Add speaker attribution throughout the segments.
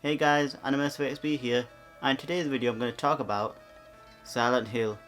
Speaker 1: Hey guys, AnimersiveXP here, and in today's video I'm going to talk about Silent Hill.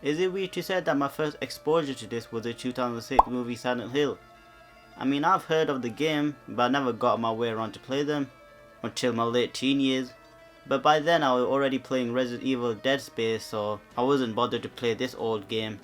Speaker 1: Is it weird to say that my first exposure to this was the 2006 movie Silent Hill? I mean, I've heard of the game, but I never got my way around to play them until my late teen years. But by then I was already playing Resident Evil Dead Space, so I wasn't bothered to play this old game.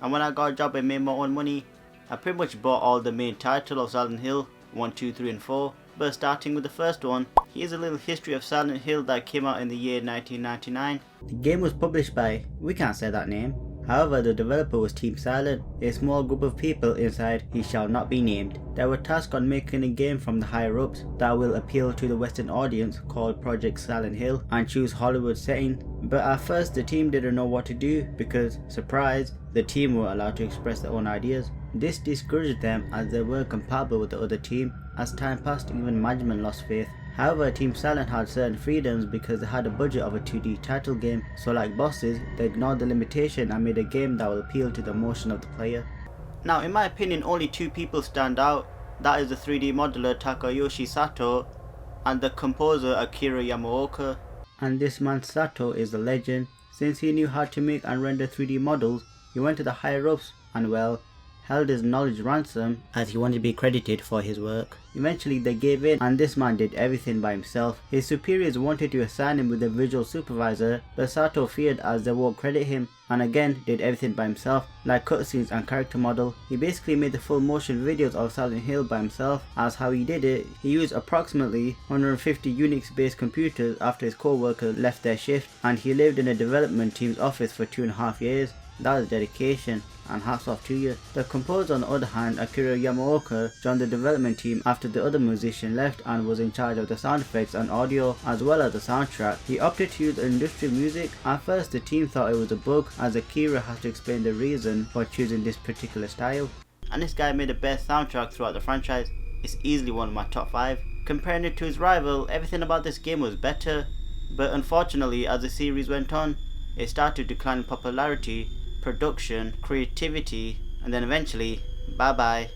Speaker 1: And when I got a job and made my own money, I pretty much bought all the main titles of Silent Hill 1, 2, 3 and 4. But starting with the first one, here's a little history of Silent Hill that came out in the year 1999. The game was published by, we can't say that name. However, the developer was Team Silent, a small group of people inside He Shall Not Be Named. They were tasked on making a game from the higher ups that will appeal to the Western audience called Project Silent Hill and choose Hollywood setting. But at first the team didn't know what to do because, surprise, the team were allowed to express their own ideas. This discouraged them as they weren't compatible with the other team. As time passed, even management lost faith. However, Team Silent had certain freedoms because they had a budget of a 2D title game, so like bosses, they ignored the limitation and made a game that will appeal to the emotion of the player. Now in my opinion, only two people stand out. That is the 3D modeler Takayoshi Sato and the composer Akira Yamaoka. And this man Sato is a legend. Since he knew how to make and render 3D models, he went to the higher ups and well, held his knowledge ransom as he wanted to be credited for his work. Eventually they gave in and this man did everything by himself. His superiors wanted to assign him with a visual supervisor, but Sato feared as they won't credit him and again did everything by himself, like cutscenes and character model. He basically made the full motion videos of Silent Hill by himself. As how he did it, he used approximately 150 Unix based computers after his co-worker left their shift, and he lived in a development team's office for 2.5 years. That is dedication, and hats off to you. The composer on the other hand, Akira Yamaoka, joined the development team after the other musician left and was in charge of the sound effects and audio as well as the soundtrack. He opted to use industrial music. At first the team thought it was a bug as Akira had to explain the reason for choosing this particular style. And this guy made the best soundtrack throughout the franchise. It's easily one of my top 5. Comparing it to his rival, everything about this game was better, but unfortunately as the series went on, it started to decline in popularity, production, creativity, and then eventually, bye bye.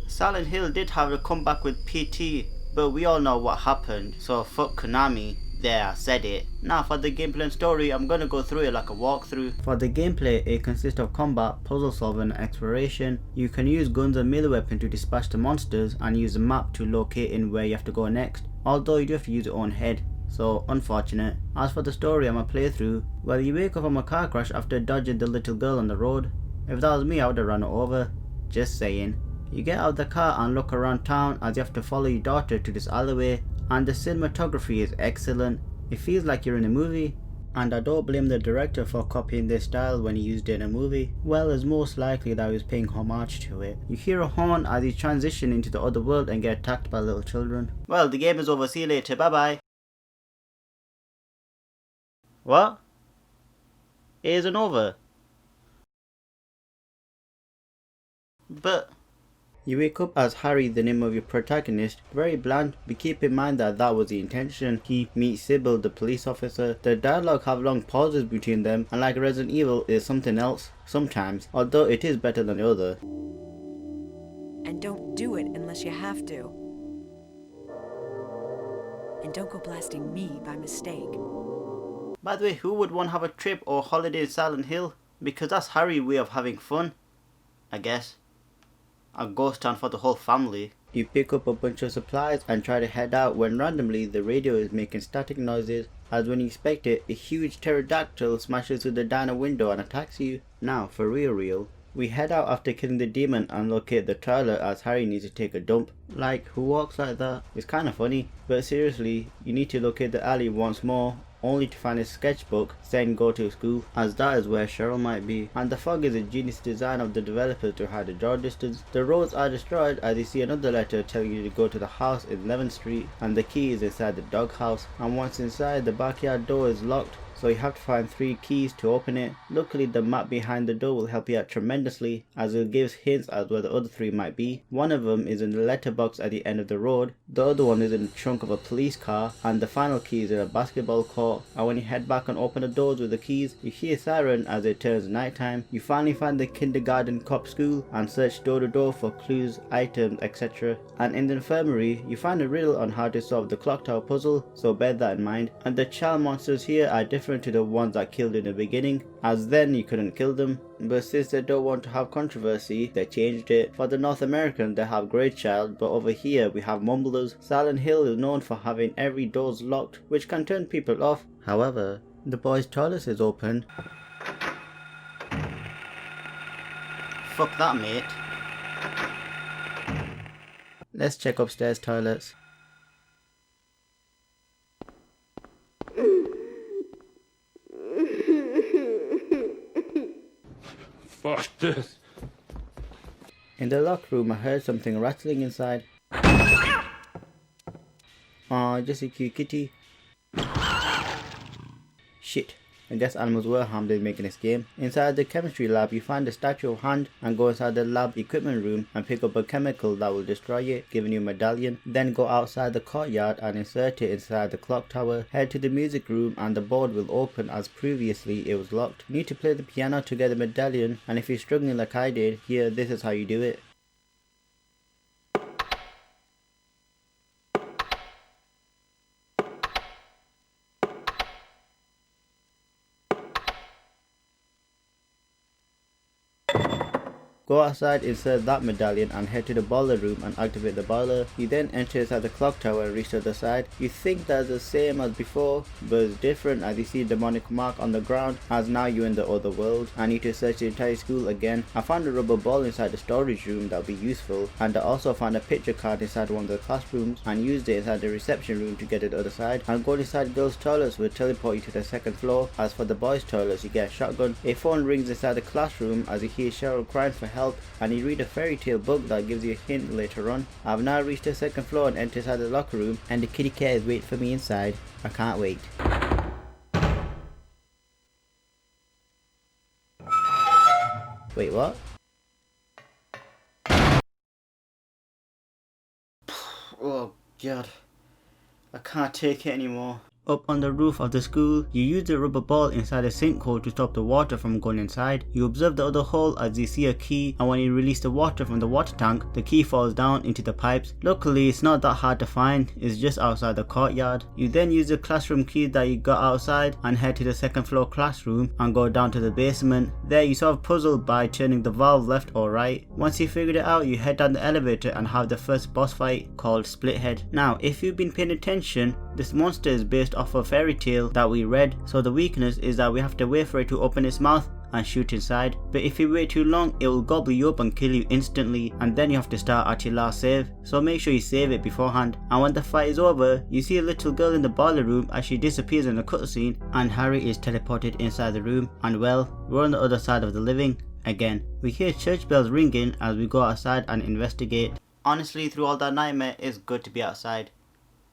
Speaker 1: Silent Hill did have a comeback with PT, but we all know what happened, so fuck Konami. There, I said it. Now for the gameplay and story, I'm gonna go through it like a walkthrough. For the gameplay, it consists of combat, puzzle solving and exploration. You can use guns and melee weapons to dispatch the monsters and use the map to locate in where you have to go next, although you do have to use your own head. So unfortunate. As for the story on my playthrough, well, you wake up from a car crash after dodging the little girl on the road. If that was me, I would have run her over. Just saying. You get out of the car and look around town as you have to follow your daughter to this alleyway, and the cinematography is excellent. It feels like you're in a movie, and I don't blame the director for copying this style when he used it in a movie. Well, it's most likely that he was paying homage to it. You hear a horn as you transition into the other world and get attacked by little children. Well, the game is over, see you later, bye bye. What? It isn't over. But you wake up as Harry, the name of your protagonist. Very bland, but keep in mind that that was the intention. He meets Sybil, the police officer. The dialogue have long pauses between them, and like Resident Evil is something else sometimes, although it is better than the other.
Speaker 2: And don't do it unless you have to. And don't go blasting me by mistake.
Speaker 1: By the way, who would want to have a trip or holiday in Silent Hill? Because that's Harry's way of having fun, I guess. A ghost town for the whole family. You pick up a bunch of supplies and try to head out when randomly the radio is making static noises, as when you expect it, a huge pterodactyl smashes through the diner window and attacks you. Now, for real, we head out after killing the demon and locate the toilet as Harry needs to take a dump. Like, who walks like that? It's kinda funny, but seriously, you need to locate the alley once more, only to find a sketchbook saying go to school, as that is where Cheryl might be. And the fog is a genius design of the developers to hide the draw distance. The roads are destroyed as you see another letter telling you to go to the house in 11th Street, and the key is inside the doghouse. And once inside, the backyard door is locked, so you have to find 3 keys to open it. Luckily the map behind the door will help you out tremendously, as it gives hints as where the other 3 might be. One of them is in the letterbox at the end of the road, the other one is in the trunk of a police car, and the final key is in a basketball court. And when you head back and open the doors with the keys, you hear a siren as it turns nighttime. You finally find the kindergarten cop school and search door to door for clues, items, etc. And in the infirmary you find a riddle on how to solve the clock tower puzzle, so bear that in mind. And the child monsters here are different to the ones that killed in the beginning, as then you couldn't kill them, but since they don't want to have controversy, they changed it. For the North American they have Grey Child, but over here we have Mumblers. Silent Hill is known for having every doors locked, which can turn people off. However, the boys' toilet is open. Fuck that, mate. Let's check upstairs toilets.
Speaker 3: Fuck this.
Speaker 1: In the locker room I heard something rattling inside. Aw, just a cute kitty. Shit. I guess animals were harmed in making this game. Inside the chemistry lab you find a statue of hand and go inside the lab equipment room and pick up a chemical that will destroy it, giving you a medallion. Then go outside the courtyard and insert it inside the clock tower. Head to the music room and the board will open as previously it was locked. You need to play the piano to get the medallion, and if you're struggling like I did, here this is how you do it. Go outside, insert that medallion and head to the boiler room and activate the boiler. You then enter inside the clock tower and reach the other side. You think that's the same as before, but it's different as you see a demonic mark on the ground, as now you're in the other world. I need to search the entire school again. I found a rubber ball inside the storage room that will be useful, and I also found a picture card inside one of the classrooms and used it inside the reception room to get to the other side. And going inside girls' toilets will teleport you to the second floor. As for the boys' toilets, you get a shotgun. A phone rings inside the classroom as you hear Cheryl crying for help, and you read a fairy tale book that gives you a hint later on. I've now reached the second floor and entered inside the locker room, and the kitty cat is waiting for me inside. I can't wait. Wait, what? Oh god, I can't take it anymore. Up on the roof of the school, you use the rubber ball inside a sinkhole to stop the water from going inside. You observe the other hole as you see a key, and when you release the water from the water tank, the key falls down into the pipes. Luckily it's not that hard to find, it's just outside the courtyard. You then use the classroom key that you got outside and head to the second floor classroom and go down to the basement. There you solve puzzle by turning the valve left or right. Once you figured it out, you head down the elevator and have the first boss fight called Splithead. Now if you've been paying attention, this monster is based off a fairy tale that we read, so the weakness is that we have to wait for it to open its mouth and shoot inside. But if you wait too long, it will gobble you up and kill you instantly, and then you have to start at your last save, so make sure you save it beforehand. And when the fight is over, you see a little girl in the boiler room as she disappears in the cutscene, and Harry is teleported inside the room, and well, we're on the other side of the living again. We hear church bells ringing as we go outside and investigate. Honestly, through all that nightmare, it's good to be outside,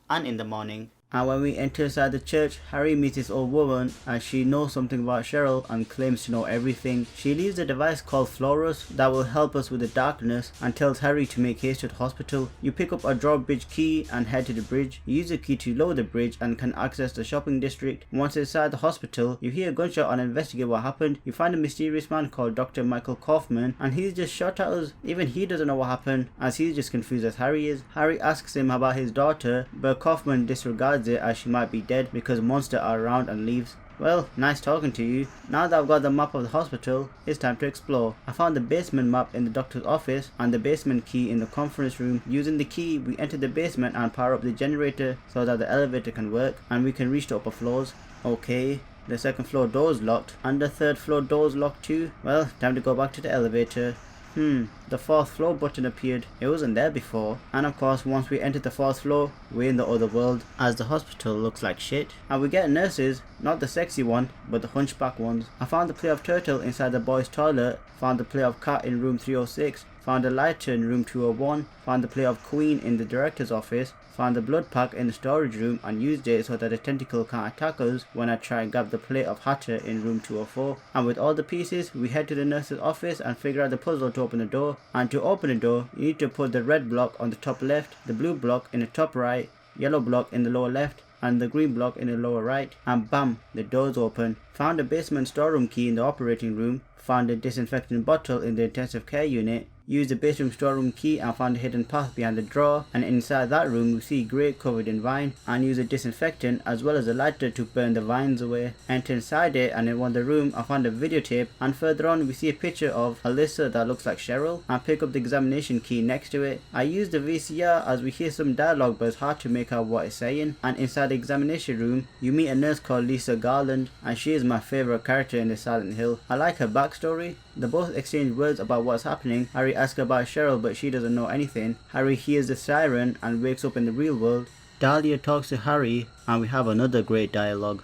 Speaker 1: and in the morning. And when we enter inside the church, Harry meets this old woman and she knows something about Cheryl and claims to know everything. She leaves a device called Florus that will help us with the darkness and tells Harry to make haste to the hospital. You pick up a drawbridge key and head to the bridge. You use the key to lower the bridge and can access the shopping district. Once inside the hospital, you hear a gunshot and investigate what happened. You find a mysterious man called Dr. Michael Kaufman, and he's just shot at us. Even he doesn't know what happened, as he's just confused as Harry is. Harry asks him about his daughter, but Kaufman disregards it as she might be dead because monsters are around and leaves. Well, nice talking to you. Now that I've got the map of the hospital, it's time to explore. I found the basement map in the doctor's office and the basement key in the conference room. Using the key, we enter the basement and power up the generator so that the elevator can work and we can reach the upper floors. Okay, the second floor door is locked and the third floor door is locked too. Well, time to go back to the elevator. The fourth floor button appeared. It wasn't there before. And of course, once we enter the fourth floor, we're in the other world, as the hospital looks like shit. And we get nurses, not the sexy one, but the hunchback ones. I found the play of Turtle inside the boys' toilet, found the play of Cat in room 306, found a lighter in room 201, found the play of Queen in the director's office, found the blood pack in the storage room and used it so that the tentacle can't attack us when I try and grab the plate of Hatter in room 204. And with all the pieces, we head to the nurse's office and figure out the puzzle to open the door. And to open the door, you need to put the red block on the top left, the blue block in the top right, yellow block in the lower left, and the green block in the lower right, and bam, the door's open. Found a basement storeroom key in the operating room, found a disinfectant bottle in the intensive care unit, used the basement storeroom key and found a hidden path behind the drawer, and inside that room we see grate covered in vine, and use a disinfectant as well as a lighter to burn the vines away. Enter inside it, and in one of the room I found a videotape, and further on we see a picture of Alyssa that looks like Cheryl, and pick up the examination key next to it. I use the VCR as we hear some dialogue but it's hard to make out what it's saying, and inside the examination room you meet a nurse called Lisa Garland, and she is my favourite character in the Silent Hill. I like her backstory. They both exchange words about what's happening. Harry asks about Cheryl but she doesn't know anything. Harry hears the siren and wakes up in the real world. Dahlia talks to Harry and we have another great dialogue.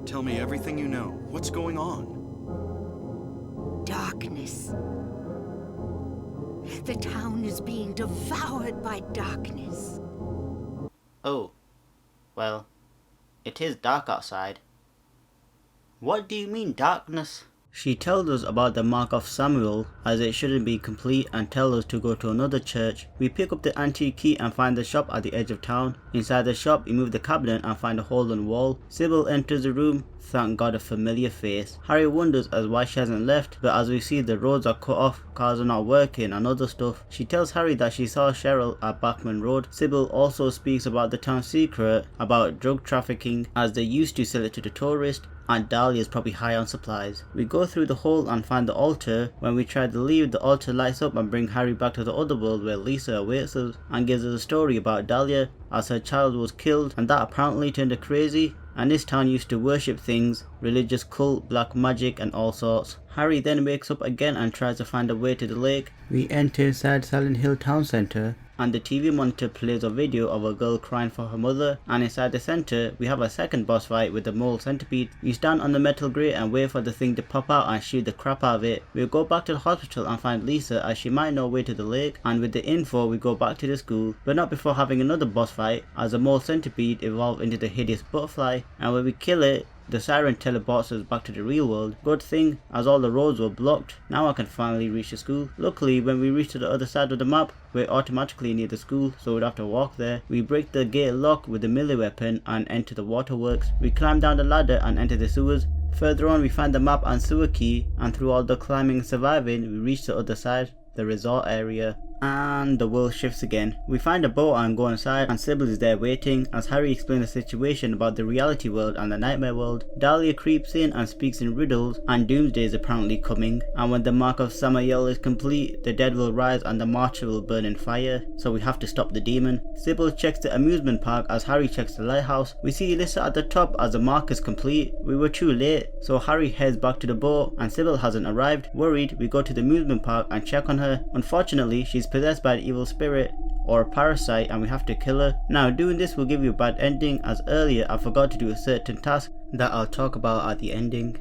Speaker 4: Tell me everything you know. What's going on?
Speaker 5: Darkness. The town is being devoured by darkness.
Speaker 1: Oh, well, it is dark outside. What do you mean darkness? She tells us about the mark of Samuel as it shouldn't be complete and tells us to go to another church. We pick up the antique key and find the shop at the edge of town. Inside the shop we move the cabinet and find a hole in the wall. Sybil enters the room, thank God a familiar face. Harry wonders as why she hasn't left, but as we see the roads are cut off, cars are not working and other stuff. She tells Harry that she saw Cheryl at Bachman Road. Sybil also speaks about the town secret about drug trafficking as they used to sell it to the tourists, and Dahlia is probably high on supplies. We go through the hole and find the altar. When we try to leave, the altar lights up and bring Harry back to the other world where Lisa awaits us and gives us a story about Dahlia as her child was killed and that apparently turned her crazy, and this town used to worship things, religious cult, black magic and all sorts. Harry then wakes up again and tries to find a way to the lake. We enter inside Silent Hill Town Centre and the TV monitor plays a video of a girl crying for her mother, and inside the centre we have a second boss fight with the mole centipede. We stand on the metal grate and wait for the thing to pop out and shoot the crap out of it. We go back to the hospital and find Lisa as she might know way to the lake, and with the info we go back to the school, but not before having another boss fight as the mole centipede evolves into the hideous butterfly, and when we kill it, the siren teleports us back to the real world. Good thing, as all the roads were blocked, now I can finally reach the school. Luckily, when we reach to the other side of the map, we're automatically near the school, so we'd have to walk there. We break the gate lock with the melee weapon and enter the waterworks. We climb down the ladder and enter the sewers. Further on we find the map and sewer key, and through all the climbing and surviving, we reach the other side, the resort area. And the world shifts again. We find a boat and go inside, and Sybil is there waiting as Harry explains the situation about the reality world and the nightmare world. Dahlia creeps in and speaks in riddles, and Doomsday is apparently coming, and when the mark of Samael is complete, the dead will rise and the marcher will burn in fire, so we have to stop the demon. Sybil checks the amusement park as Harry checks the lighthouse. We see Alyssa at the top as the mark is complete. We were too late, so Harry heads back to the boat and Sybil hasn't arrived. Worried, we go to the amusement park and check on her. Unfortunately, she's possessed by an evil spirit or a parasite and we have to kill her. Now doing this will give you a bad ending, as earlier I forgot to do a certain task that I'll talk about at the ending.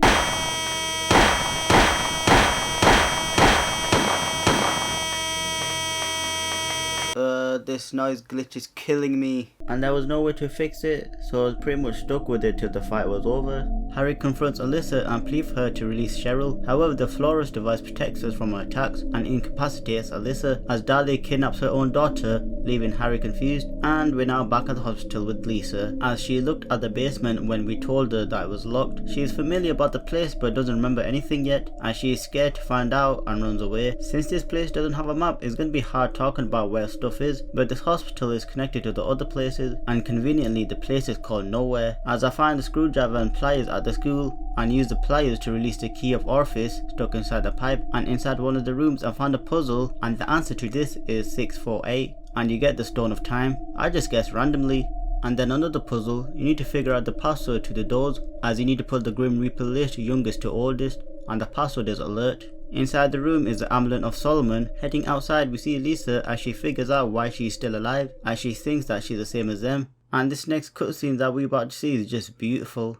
Speaker 1: This noise glitch is killing me, and there was no way to fix it, so I was pretty much stuck with it till the fight was over. Harry confronts Alyssa and pleads for her to release Cheryl. However, the Flores device protects us from her attacks and incapacitates Alyssa as Dahlia kidnaps her own daughter, leaving Harry confused. And we're now back at the hospital with Lisa, as she looked at the basement when we told her that it was locked. She is familiar about the place but doesn't remember anything yet, and she is scared to find out and runs away. Since this place doesn't have a map, it's going to be hard talking about where stuff is, but this hospital is connected to the other places, and conveniently the place is called Nowhere, as I find the screwdriver and pliers at the school and use the pliers to release the key of Orpheus stuck inside the pipe, and inside one of the rooms I found a puzzle, and the answer to this is 648, and you get the Stone of Time. I just guessed randomly. And then another puzzle, you need to figure out the password to the doors, as you need to put the Grim Reaper list youngest to oldest, and the password is alert. Inside the room is the Amulet of Solomon. Heading outside we see Lisa as she figures out why she's still alive, as she thinks that she's the same as them. And this next cutscene that we're about to see is just beautiful.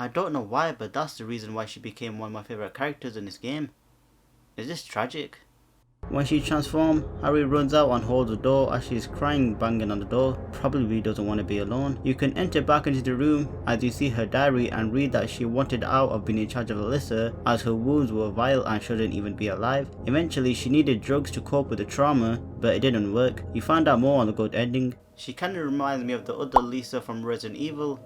Speaker 1: I don't know why, but that's the reason why she became one of my favourite characters in this game. It's just tragic. When she transforms, Harry runs out and holds the door as she's crying, banging on the door. Probably doesn't want to be alone. You can enter back into the room as you see her diary and read that she wanted out of being in charge of Alyssa as her wounds were vile and shouldn't even be alive. Eventually she needed drugs to cope with the trauma, but it didn't work. You find out more on the good ending. She kinda reminds me of the other Lisa from Resident Evil.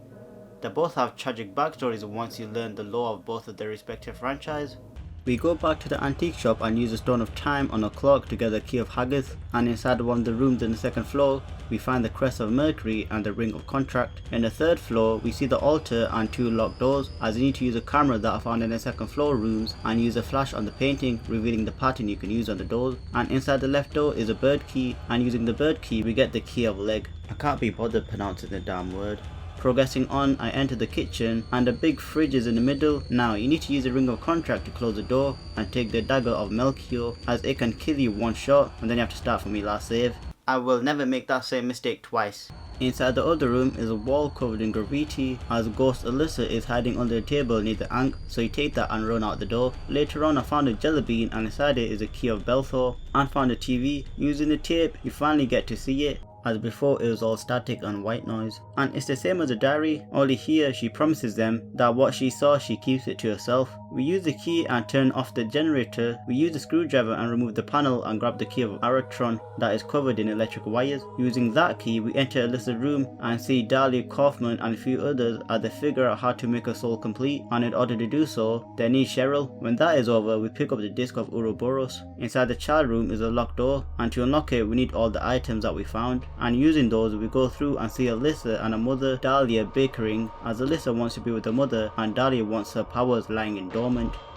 Speaker 1: They both have tragic backstories once you learn the lore of both of their respective franchise. We go back to the antique shop and use a stone of time on a clock to get the key of Haggith, and inside one of the rooms in the second floor we find the crest of Mercury and the ring of contract. In the third floor we see the altar and 2 locked doors, as you need to use a camera that I found in the second floor rooms and use a flash on the painting, revealing the pattern you can use on the doors. And inside the left door is a bird key, and using the bird key we get the key of leg. I can't be bothered pronouncing the damn word. Progressing on, I enter the kitchen and a big fridge is in the middle. Now you need to use the ring of contract to close the door and take the dagger of Melchior, as it can kill you one shot and then you have to start from your last save. I will never make that same mistake twice. Inside the other room is a wall covered in graffiti, as ghost Alyssa is hiding under a table near the Ankh, so you take that and run out the door. Later on I found a jelly bean and inside it is a key of Belthor, and found a TV. Using the tape you finally get to see it, as before it was all static and white noise. And it's the same as a diary, only here she promises them that what she saw she keeps it to herself. We use the key and turn off the generator. We use the screwdriver and remove the panel and grab the key of Aratron that is covered in electric wires. Using that key we enter Alyssa's room and see Dahlia, Kaufman and a few others as they figure out how to make her soul complete, and in order to do so they need Cheryl. When that is over we pick up the disc of Ouroboros. Inside the child room is a locked door, and to unlock it we need all the items that we found, and using those we go through and see Alyssa and her mother Dahlia bickering, as Alyssa wants to be with her mother and Dahlia wants her powers lying in dormant.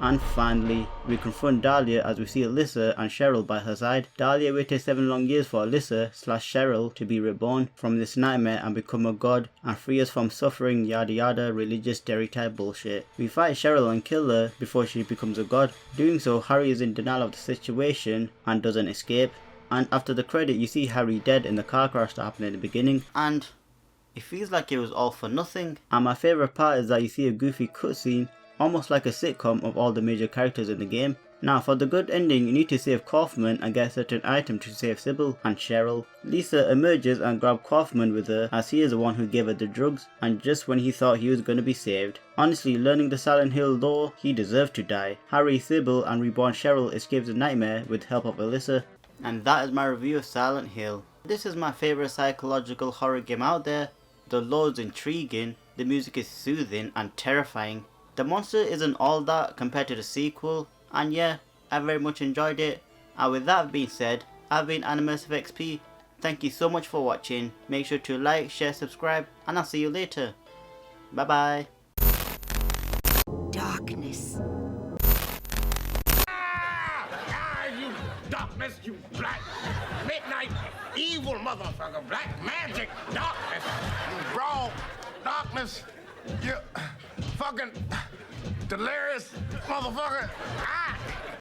Speaker 1: And finally we confront Dahlia as we see Alyssa and Cheryl by her side. Dahlia waited 7 long years for Alyssa / Cheryl to be reborn from this nightmare and become a god and free us from suffering, yada yada religious stereotype bullshit. We fight Cheryl and kill her before she becomes a god. Doing so, Harry is in denial of the situation and doesn't escape. And after the credit you see Harry dead in the car crash that happened in the beginning, and it feels like it was all for nothing. And my favourite part is that you see a goofy cutscene, almost like a sitcom of all the major characters in the game. Now for the good ending you need to save Kaufman and get a certain item to save Sybil and Cheryl. Lisa emerges and grabs Kaufman with her, as he is the one who gave her the drugs, and just when he thought he was going to be saved. Honestly, learning the Silent Hill lore, he deserved to die. Harry, Sybil and reborn Cheryl escapes the nightmare with help of Alyssa. And that is my review of Silent Hill. This is my favourite psychological horror game out there. The lore is intriguing, the music is soothing and terrifying. The monster isn't all that compared to the sequel, and yeah, I very much enjoyed it. And with that being said, I've been AnimersiveXP. Thank you so much for watching. Make sure to like, share, subscribe, and I'll see you later. Bye bye.
Speaker 5: Darkness.
Speaker 3: You darkness, you black midnight evil motherfucker, black magic darkness, you raw darkness, you fucking delirious motherfucker.